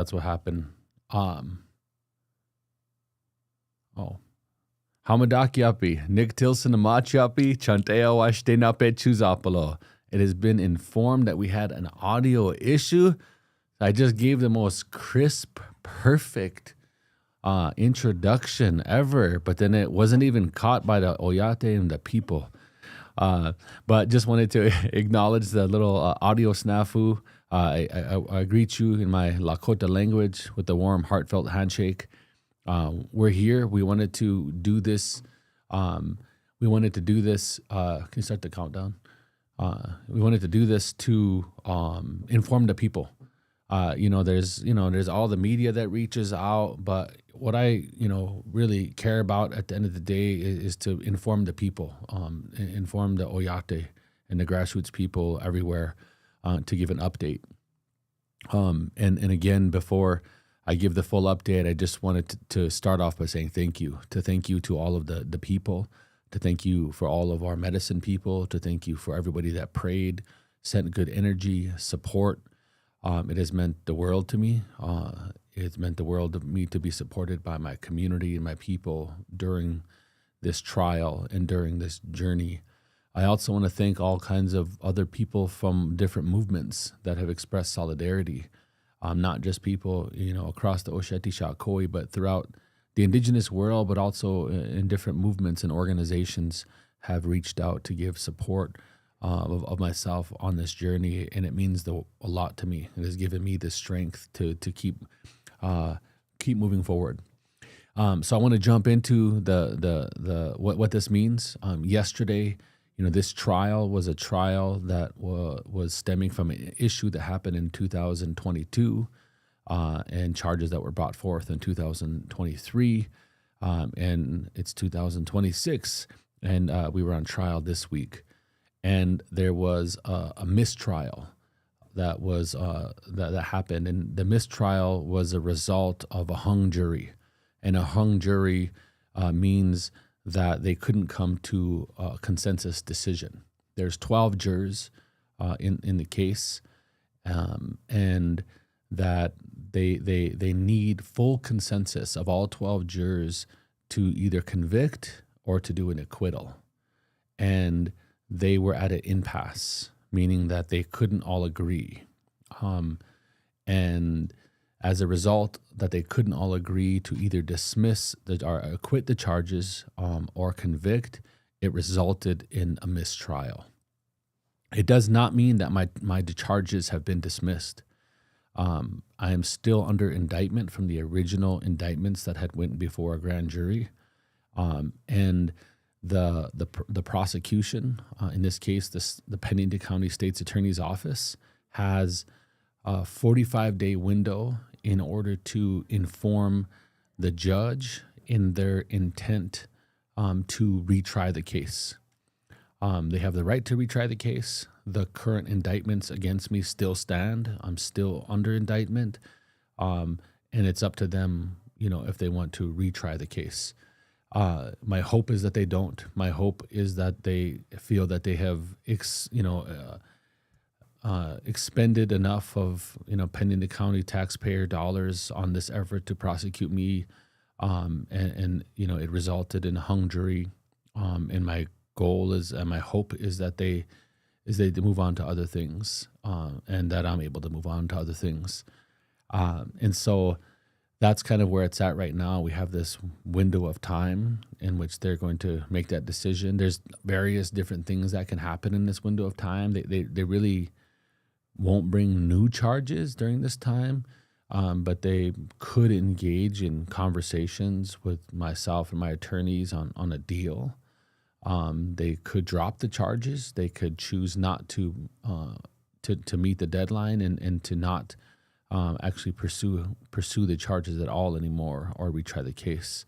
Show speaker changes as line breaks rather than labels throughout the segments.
That's what happened. Oh. Hamadakyapi, Nick Tilsen Amachapi, Chanteo Ashtenape Chuzapalo. It has been informed that we had an audio issue. I just gave the most crisp, perfect introduction ever, but then it wasn't even caught by the Oyate and the people. But just wanted to acknowledge the little audio snafu. I greet you in my Lakota language with a warm, heartfelt handshake. We're here. We wanted to do this. Can you start the countdown? We wanted to do this to inform the people. There's all the media that reaches out, but what I, really care about at the end of the day is to inform the people, inform the Oyate and the grassroots people everywhere, to give an update. And again, before I give the full update, I just wanted to start off by saying thank you to all of the people, to thank you for all of our medicine people, to thank you for everybody that prayed, sent good energy, support. It has meant the world to me. It's meant the world to me to be supported by my community and my people during this trial and during this journey. I also want to thank all kinds of other people from different movements that have expressed solidarity. Not just people, across the Osheti Shakoi, but throughout the indigenous world, but also in different movements and organizations have reached out to give support of myself on this journey, and it means a lot to me. It has given me the strength to keep moving forward. So I want to jump into the what this means. Yesterday, this trial was a trial that was stemming from an issue that happened in 2022, and charges that were brought forth in 2023, and it's 2026, and we were on trial this week. And there was a mistrial that was that happened, and the mistrial was a result of a hung jury, and a hung jury means that they couldn't come to a consensus decision. There's 12 jurors in the case, and that they need full consensus of all 12 jurors to either convict or to do an acquittal, and they were at an impasse, meaning that they couldn't all agree. And as a result that they couldn't all agree to either dismiss or acquit the charges or convict, it resulted in a mistrial. It does not mean that my charges have been dismissed. I am still under indictment from the original indictments that had went before a grand jury. And the prosecution, in this case, the Pennington County State's Attorney's Office, has a 45-day window in order to inform the judge in their intent to retry the case. They have the right to retry the case. The current indictments against me still stand. I'm still under indictment, and it's up to them, if they want to retry the case. My hope is that they don't. My hope is that they feel that they have, expended enough of, Pennington County taxpayer dollars on this effort to prosecute me, and it resulted in a hung jury. And my goal is, and my hope is that they move on to other things, and that I'm able to move on to other things. And so that's kind of where it's at right now. We have this window of time in which they're going to make that decision. There's various different things that can happen in this window of time. They really won't bring new charges during this time, but they could engage in conversations with myself and my attorneys on a deal. They could drop the charges. They could choose not to meet the deadline and to not actually pursue the charges at all anymore, or retry the case,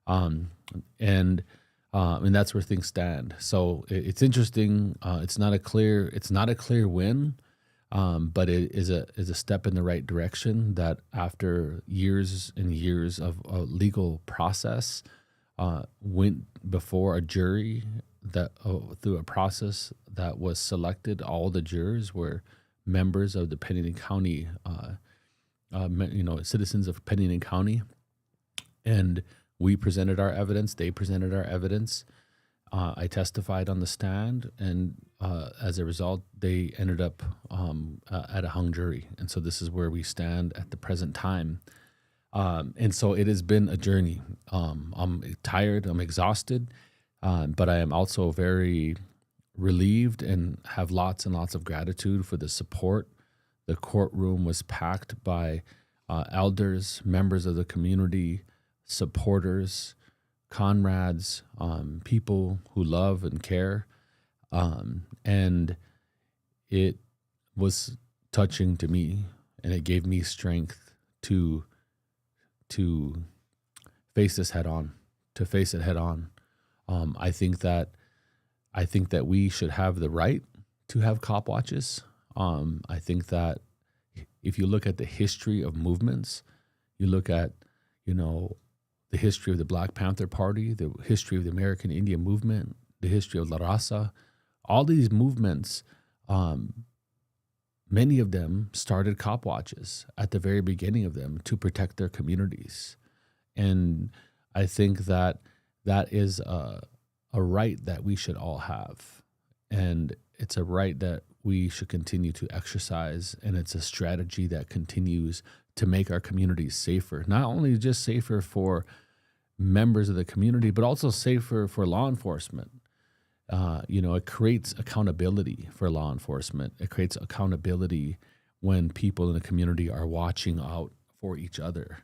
and that's where things stand. So it's interesting. It's not a clear win, but it is a step in the right direction. That after years and years of a legal process, went before a jury that through a process that was selected. All the jurors were members of the Pennington County citizens of Pennington County, and we presented our evidence. They presented our evidence. I testified on the stand, and as a result, they ended up at a hung jury. And so this is where we stand at the present time. And so it has been a journey. I'm tired, I'm exhausted, but I am also very relieved and have lots and lots of gratitude for the support. The courtroom was packed by elders, members of the community, supporters, comrades, people who love and care. And it was touching to me, and it gave me strength to face this head on, I think that we should have the right to have cop watches. I think that if you look at the history of movements, you look at, the history of the Black Panther Party, the history of the American Indian movement, the history of La Raza, all these movements, many of them started cop watches at the very beginning of them to protect their communities. And I think that is a right that we should all have. And it's a right that we should continue to exercise. And it's a strategy that continues to make our communities safer, not only just safer for members of the community, but also safer for law enforcement. It creates accountability for law enforcement. It creates accountability when people in the community are watching out for each other.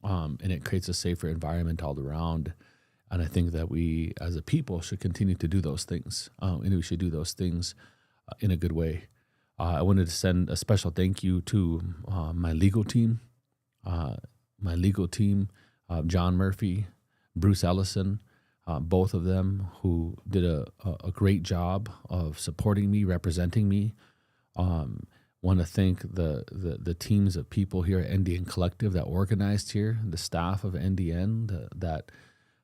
And it creates a safer environment all around. And I think that we as a people should continue to do those things. And we should do those things in a good way. I wanted to send a special thank you to my legal team, John Murphy, Bruce Ellison, both of them who did a great job of supporting me, representing me. Want to thank the teams of people here at NDN Collective that organized here, the staff of NDN that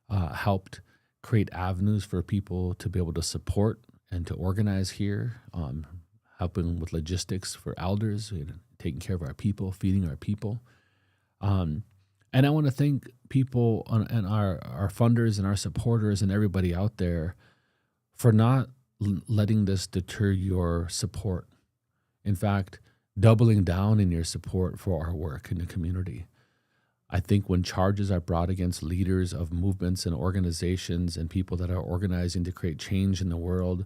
helped create avenues for people to be able to support and to organize here, helping with logistics for elders, taking care of our people, feeding our people. And I want to thank people and our funders and our supporters and everybody out there for not letting this deter your support. In fact, doubling down in your support for our work in the community. I think when charges are brought against leaders of movements and organizations and people that are organizing to create change in the world,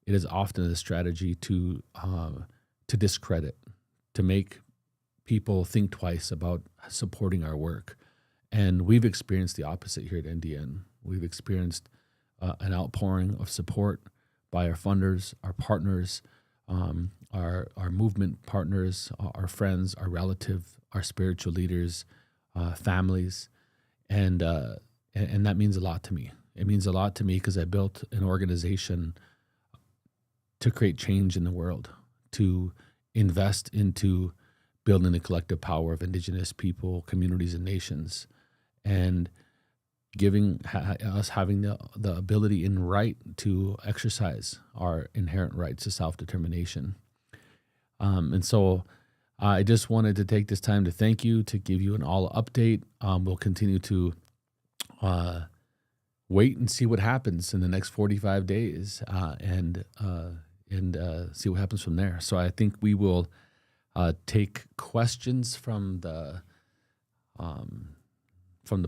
it is often a strategy to discredit, to make people think twice about supporting our work. And we've experienced the opposite here at NDN. We've experienced an outpouring of support by our funders, our partners, our movement partners, our friends, our relatives, our spiritual leaders, families, and that means a lot to me. It means a lot to me because I built an organization to create change in the world, to invest into building the collective power of Indigenous people, communities, and nations, and giving us having the ability and right to exercise our inherent rights to self-determination. And so I just wanted to take this time to thank you, to give you an all update. We'll continue to wait and see what happens in the next 45 days and see what happens from there. So I think we will take questions from the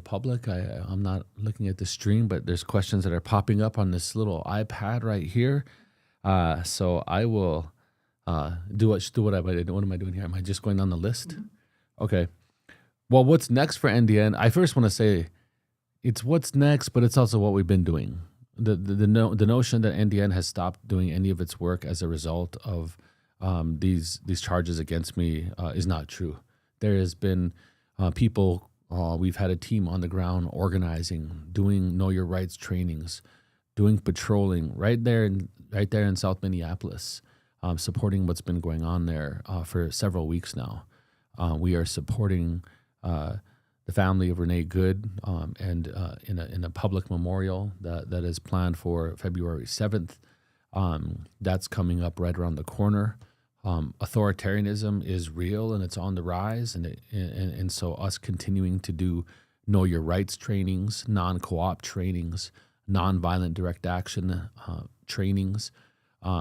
public. I'm not looking at the stream, but there's questions that are popping up on this little iPad right here. So I will what am I doing here? Am I just going down the list? Mm-hmm. Okay. Well, what's next for NDN? I first want to say it's what's next, but it's also what we've been doing. The notion that NDN has stopped doing any of its work as a result of these charges against me is not true. There has been people. We've had a team on the ground organizing, doing Know Your Rights trainings, doing patrolling right there in South Minneapolis, supporting what's been going on there for several weeks now. We are supporting the family of Renee Good and in a public memorial that is planned for February 7th. That's coming up right around the corner. authoritarianism is real and it's on the rise, and so us continuing to do know your rights trainings, non-co-op trainings, non-violent direct action trainings.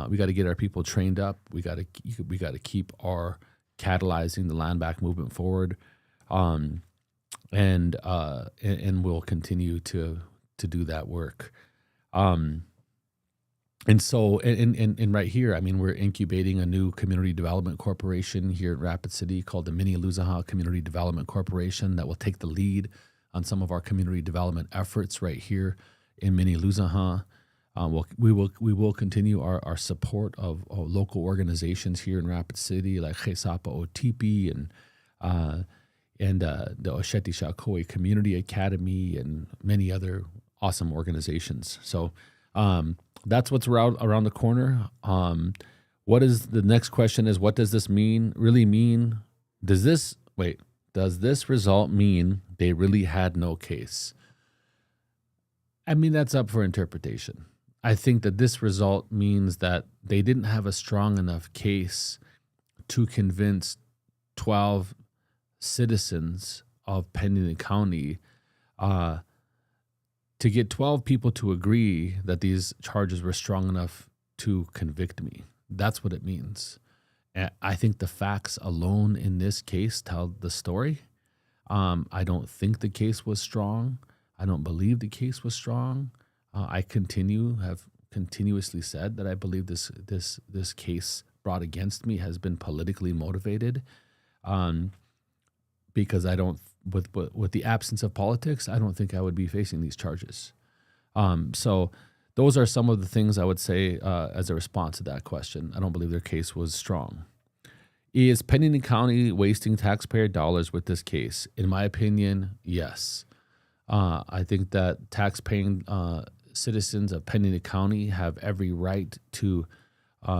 We got to get our people trained up. We got to keep our catalyzing the land back movement forward, and we'll continue to do that work. And so, and right here, I mean, we're incubating a new community development corporation here at Rapid City called the Mniluzahan Community Development Corporation that will take the lead on some of our community development efforts right here in Mniluzahan. We will continue our support of local organizations here in Rapid City like Chesapa Otipi and the Osheti Shakoi Community Academy and many other awesome organizations. So that's what's around the corner. What is the next question is, what does this really mean? Does this result mean they really had no case? I mean, that's up for interpretation. I think that this result means that they didn't have a strong enough case to convince 12 citizens of Pennington County to get 12 people to agree that these charges were strong enough to convict me. That's what it means. I think the facts alone in this case tell the story. I don't think the case was strong. I don't believe the case was strong. I have continuously said that I believe this case brought against me has been politically motivated, because I don't, with the absence of politics, I don't think I would be facing these charges. So those are some of the things I would say as a response to that question. I don't believe their case was strong. Is Pennington County wasting taxpayer dollars with this case? In my opinion, yes. I think that tax-paying citizens of Pennington County have every right to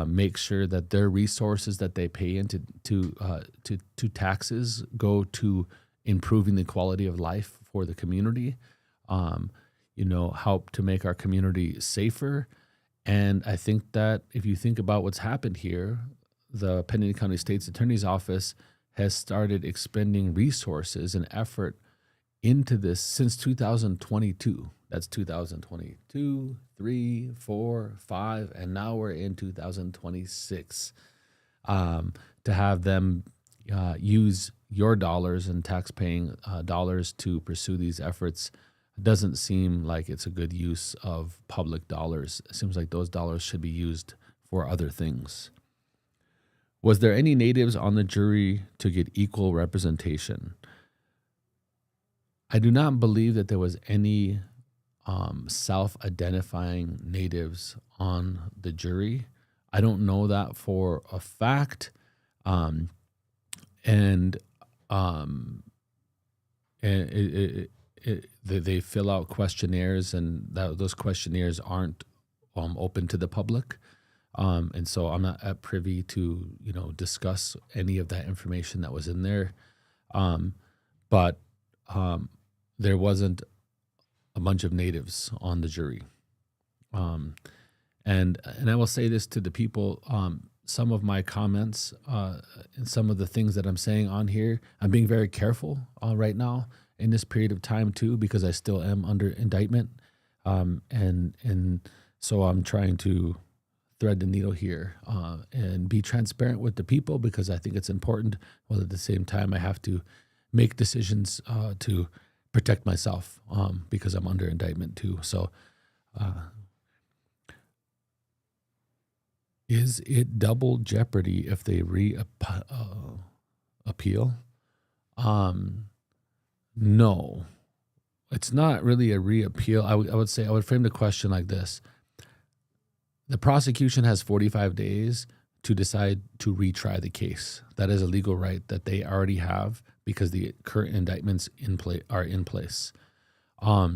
make sure that their resources that they pay into to taxes go to improving the quality of life for the community, help to make our community safer. And I think that if you think about what's happened here, the Pennington County State's Attorney's Office has started expending resources and effort into this since 2022. That's 2022, 3, 4, 5, and now we're in 2026. To have them use your dollars and tax-paying dollars to pursue these efforts doesn't seem like it's a good use of public dollars. It seems like those dollars should be used for other things. Was there any natives on the jury to get equal representation? I do not believe that there was any self-identifying natives on the jury. I don't know that for a fact. They fill out questionnaires, and those questionnaires aren't open to the public. And so I'm not at privy to, discuss any of that information that was in there. But there wasn't a bunch of natives on the jury. And I will say this to the people, some of my comments and some of the things that I'm saying on here, I'm being very careful right now in this period of time too, because I still am under indictment. And so I'm trying to thread the needle here and be transparent with the people, because I think it's important, while at the same time I have to make decisions to protect myself because I'm under indictment too. So is it double jeopardy if they appeal? No, it's not really a reappeal. I would say I would frame the question like this. The prosecution has 45 days to decide to retry the case. That is a legal right that they already have because the current indictments are in place. Yeah,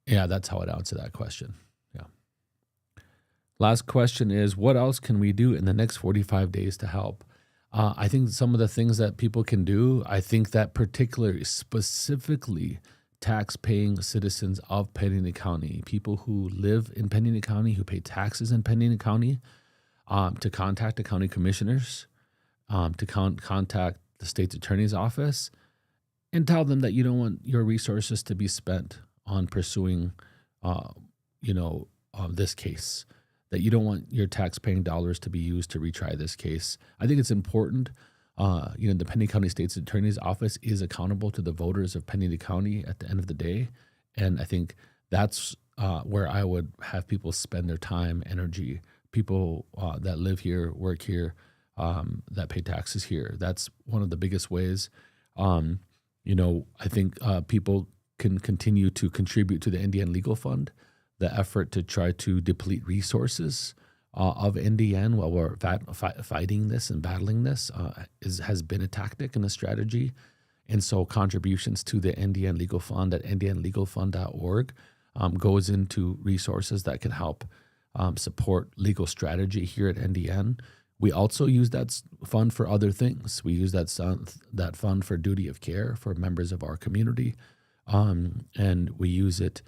that's how I'd answer that question. Yeah. Last question is, what else can we do in the next 45 days to help? I think some of the things that people can do, I think that particularly, specifically, tax-paying citizens of Pennington County, people who live in Pennington County, who pay taxes in Pennington County, to contact the county commissioners, to contact the state's attorney's office, and tell them that you don't want your resources to be spent on pursuing, this case, that you don't want your tax-paying dollars to be used to retry this case. I think it's important. The Penney County State's Attorney's Office is accountable to the voters of Penney County at the end of the day, and I think that's where I would have people spend their time, energy, people that live here, work here, that pay taxes here. That's one of the biggest ways. I think people can continue to contribute to the NDN Legal Fund, the effort to try to deplete resources of NDN while we're fighting this and battling this has been a tactic and a strategy. And so contributions to the NDN Legal Fund at ndnlegalfund.org goes into resources that can help support legal strategy here at NDN. We also use that fund for other things. We use that fund for duty of care for members of our community, and we use it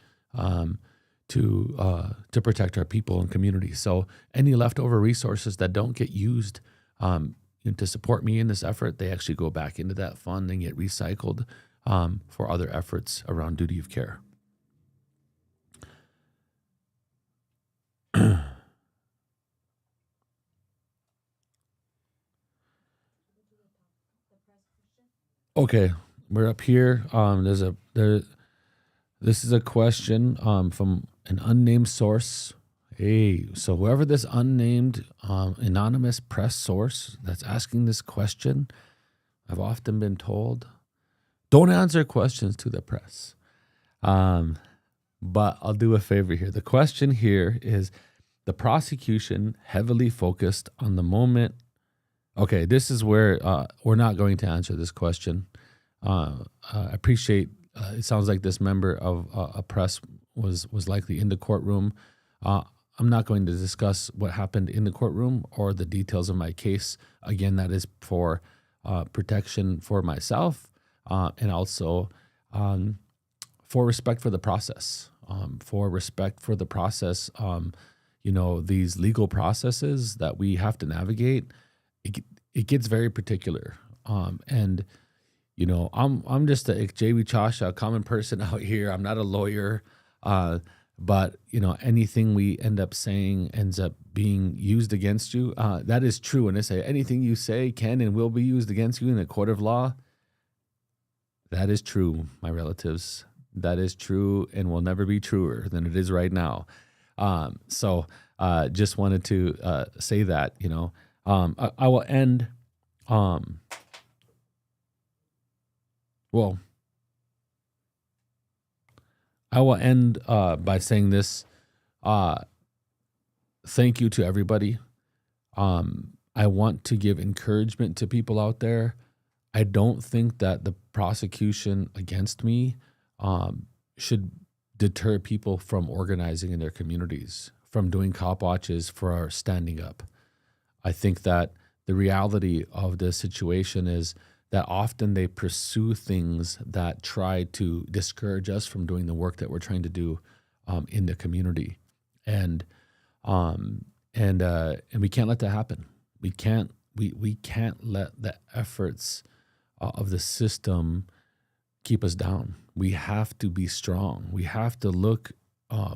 to protect our people and community. So any leftover resources that don't get used to support me in this effort, they actually go back into that fund and get recycled for other efforts around duty of care. Okay, we're up here. This is a question from an unnamed source. Hey, so whoever this unnamed anonymous press source that's asking this question, I've often been told, don't answer questions to the press. But I'll do a favor here. The question here is, the prosecution heavily focused on the moment. Okay, this is where we're not going to answer this question. I appreciate, it sounds like this member of a press was likely in the courtroom. I'm not going to discuss what happened in the courtroom or the details of my case. Again, that is for protection for myself and also for respect for the process. These legal processes that we have to navigate, it gets very particular. I'm just a JV Chasha, a common person out here. I'm not a lawyer, but anything we end up saying ends up being used against you. That is true. And they say anything you say can and will be used against you in a court of law. That is true, my relatives. That is true and will never be truer than it is right now. So just wanted to say that, I will end. I will end by saying this. Thank you to everybody. I want to give encouragement to people out there. I don't think that the prosecution against me should deter people from organizing in their communities, from doing cop watches, for standing up. I think that the reality of this situation is that often they pursue things that try to discourage us from doing the work that we're trying to do in the community, and we can't let that happen. We can't let the efforts of the system keep us down. We have to be strong. We have to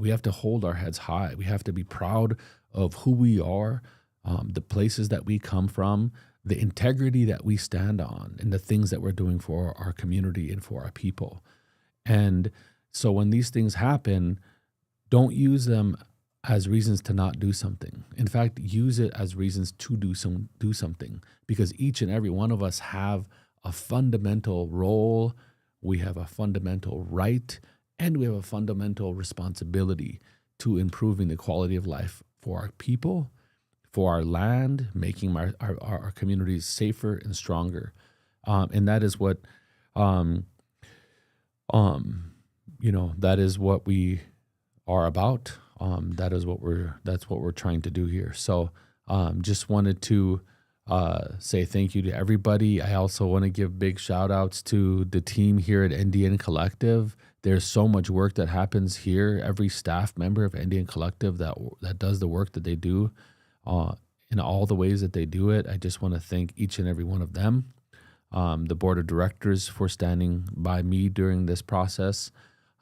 we have to hold our heads high. We have to be proud of who we are, the places that we come from, the integrity that we stand on, and the things that we're doing for our community and for our people. And so when these things happen, don't use them as reasons to not do something. In fact, use it as reasons to do something, because each and every one of us have a fundamental role, we have a fundamental right, and we have a fundamental responsibility to improving the quality of life for our people, for our land, making our communities safer and stronger. And that is what, that is what we are about. That's what we're trying to do here. So just wanted to say thank you to everybody. I also want to give big shout outs to the team here at NDN Collective. There's so much work that happens here. Every staff member of NDN Collective that does the work that they do in all the ways that they do it. I just want to thank each and every one of them, the board of directors for standing by me during this process,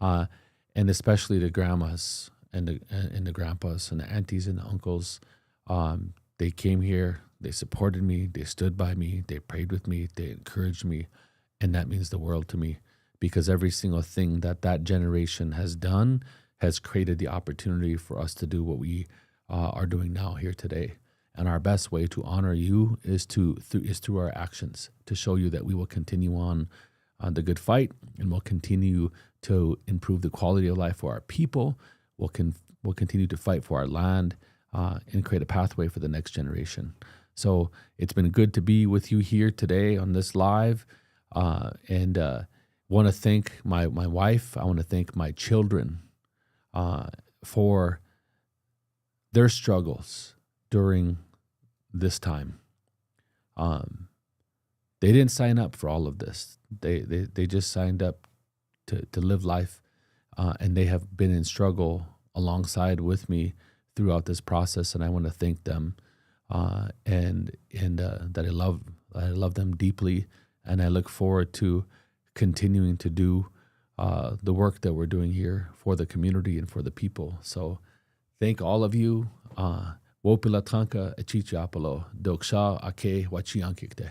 and especially the grandmas and the grandpas and the aunties and the uncles. They came here, they supported me, they stood by me, they prayed with me, they encouraged me, and that means the world to me, because every single thing that generation has done has created the opportunity for us to do what we are doing now here today. And our best way to honor you is through our actions, to show you that we will continue on the good fight, and we'll continue to improve the quality of life for our people. We'll continue to fight for our land, and create a pathway for the next generation. So it's been good to be with you here today on this live, and want to thank my wife. I want to thank my children for their struggles during this time. They didn't sign up for all of this. They just signed up to live life, and they have been in struggle alongside with me throughout this process, and I want to thank them, and that I love them deeply, and I look forward to continuing to do the work that we're doing here for the community and for the people. So thank all of you. Wopila tanka echichi apalo doksha ake wachiankikte.